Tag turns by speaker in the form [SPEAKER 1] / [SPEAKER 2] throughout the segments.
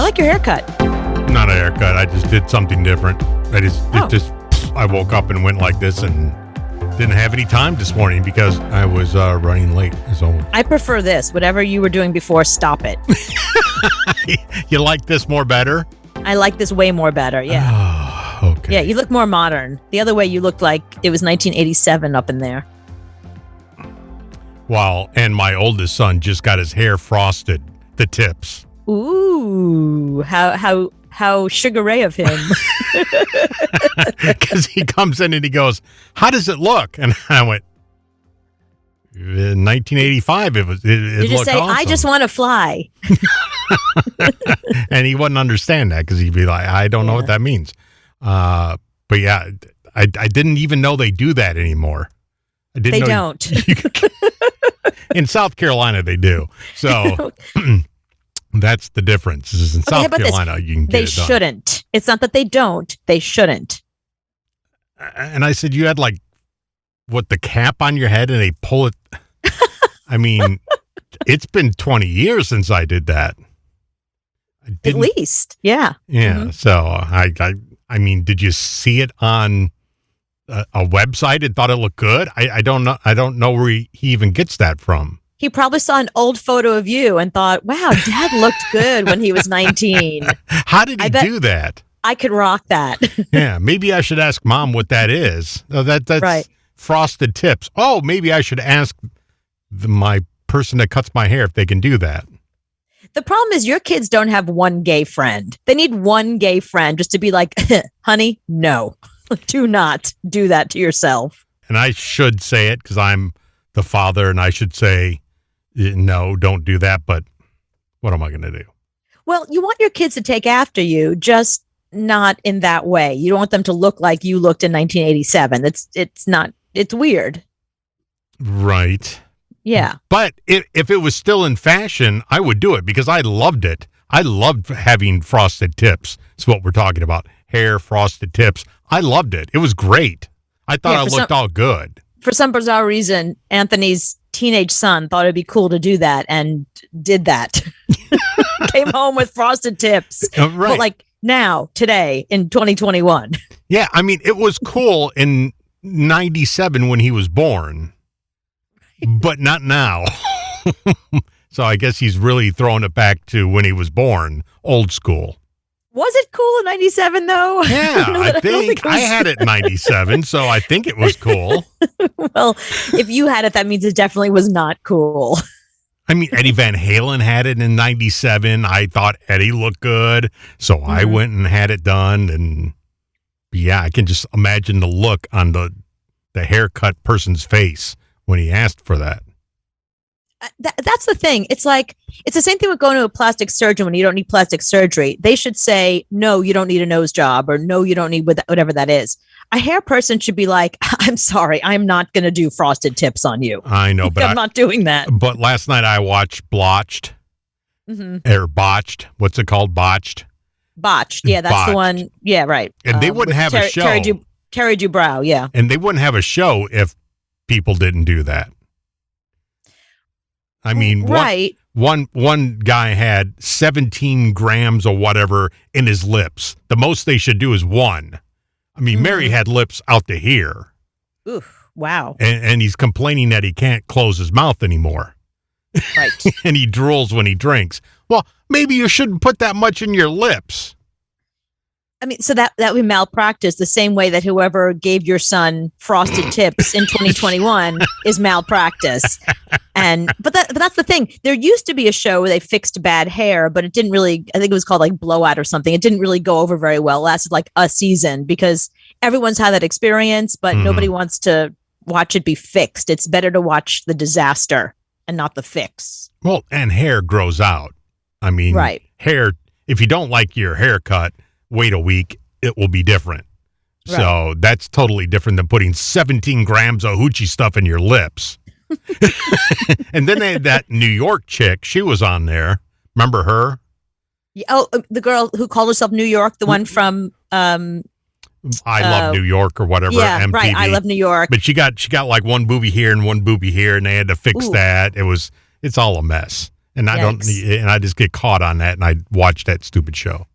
[SPEAKER 1] like your haircut.
[SPEAKER 2] Not a haircut. I just did something different. I woke up and went like this and didn't have any time this morning because I was running late. So
[SPEAKER 1] I prefer this. Whatever you were doing before, stop it.
[SPEAKER 2] You like this more better?
[SPEAKER 1] I like this way more better. Yeah.
[SPEAKER 2] Oh, okay.
[SPEAKER 1] Yeah, you look more modern. The other way, you looked like it was 1987 up in there.
[SPEAKER 2] Wow. And my oldest son just got his hair frosted, the tips.
[SPEAKER 1] Ooh, how Sugar Ray of him.
[SPEAKER 2] Because he comes in and he goes, "How does it look?" And I went, "In 1985, it looked
[SPEAKER 1] say,
[SPEAKER 2] awesome."
[SPEAKER 1] "I just want to fly."
[SPEAKER 2] And he wouldn't understand that because he'd be like, "I don't know what that means." But yeah, I didn't even know they do that anymore.
[SPEAKER 1] They don't.
[SPEAKER 2] In South Carolina, they do. So that's the difference. Is in South Carolina, you can get it done.
[SPEAKER 1] They shouldn't. It's not that they don't. They shouldn't.
[SPEAKER 2] And I said, you had like, what, the cap on your head and they pull it. I mean, it's been 20 years since I did that.
[SPEAKER 1] At least. Yeah.
[SPEAKER 2] Yeah.
[SPEAKER 1] Mm-hmm.
[SPEAKER 2] So I mean, did you see it on a website and thought it looked good? I don't know. I don't know where he even gets that from.
[SPEAKER 1] He probably saw an old photo of you and thought, wow, Dad looked good when he was 19.
[SPEAKER 2] How did he do that?
[SPEAKER 1] I could rock that.
[SPEAKER 2] Yeah, maybe I should ask Mom what that is. That's
[SPEAKER 1] right.
[SPEAKER 2] Frosted tips. Oh, maybe I should ask my person that cuts my hair if they can do that.
[SPEAKER 1] The problem is your kids don't have one gay friend. They need one gay friend just to be like, honey, no, do not do that to yourself.
[SPEAKER 2] And I should say it because I'm the father and I should say, no, don't do that. But what am I going to do?
[SPEAKER 1] Well, you want your kids to take after you, just not in that way. You don't want them to look like you looked in 1987. It's weird.
[SPEAKER 2] Right.
[SPEAKER 1] Yeah.
[SPEAKER 2] But if it was still in fashion, I would do it because I loved it. I loved having frosted tips. That's what we're talking about. Hair, frosted tips. I loved it. It was great. I thought I looked all good. For
[SPEAKER 1] some bizarre reason, Anthony's teenage son thought it'd be cool to do that and did that. Came home with frosted tips.
[SPEAKER 2] Right.
[SPEAKER 1] But like now, today, in 2021.
[SPEAKER 2] Yeah, I mean, it was cool in 97 when he was born, but not now. So I guess he's really throwing it back to when he was born, old school.
[SPEAKER 1] Was it cool in 97 though?
[SPEAKER 2] Yeah, I think I had it in 97, so I think it was cool.
[SPEAKER 1] Well, if you had it, that means it definitely was not cool.
[SPEAKER 2] I mean, Eddie Van Halen had it in 97. I thought Eddie looked good, so I went and had it done. And yeah, I can just imagine the look on the haircut person's face when he asked for that.
[SPEAKER 1] That's the thing. It's like, it's the same thing with going to a plastic surgeon when you don't need plastic surgery. They should say, no, you don't need a nose job, or no, you don't need whatever that is. A hair person should be like, I'm sorry, I'm not going to do frosted tips on you.
[SPEAKER 2] I know, but
[SPEAKER 1] I'm not doing that.
[SPEAKER 2] But last night I watched Blotched, or Botched. What's it called? Botched?
[SPEAKER 1] Botched. Yeah, that's the one. Yeah, right.
[SPEAKER 2] And they wouldn't have a show.
[SPEAKER 1] Terry Dubrow, yeah.
[SPEAKER 2] And they wouldn't have a show if people didn't do that. I mean,
[SPEAKER 1] right.
[SPEAKER 2] One guy had 17 grams or whatever in his lips. The most they should do is 1. I mean, Mary had lips out to here.
[SPEAKER 1] Oof, wow.
[SPEAKER 2] And he's complaining that he can't close his mouth anymore.
[SPEAKER 1] Right.
[SPEAKER 2] And he drools when he drinks. Well, maybe you shouldn't put that much in your lips.
[SPEAKER 1] I mean, so that we malpractice the same way that whoever gave your son frosted tips in 2021 is malpractice. But that's the thing. There used to be a show where they fixed bad hair, but it didn't really, I think it was called like Blowout or something. It didn't really go over very well. It lasted like a season because everyone's had that experience, but nobody wants to watch it be fixed. It's better to watch the disaster and not the fix.
[SPEAKER 2] Well, and hair grows out. I mean, hair, if you don't like your haircut, wait a week, it will be different. Right. So that's totally different than putting 17 grams of hoochie stuff in your lips. And then they had that New York chick. She was on there. Remember her?
[SPEAKER 1] Yeah, oh, the girl who called herself New York, the one from
[SPEAKER 2] I Love New York or whatever.
[SPEAKER 1] Yeah,
[SPEAKER 2] MTV.
[SPEAKER 1] right. I Love New York.
[SPEAKER 2] But she got like one boobie here and one boobie here, and they had to fix that. It's all a mess. and I just get caught on that, and I watch that stupid show.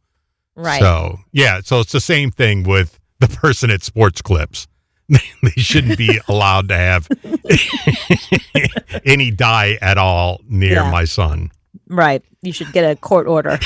[SPEAKER 1] Right.
[SPEAKER 2] So so it's the same thing with the person at Sports Clips. They shouldn't be allowed to have any dye at all near my son.
[SPEAKER 1] Right. You should get a court order.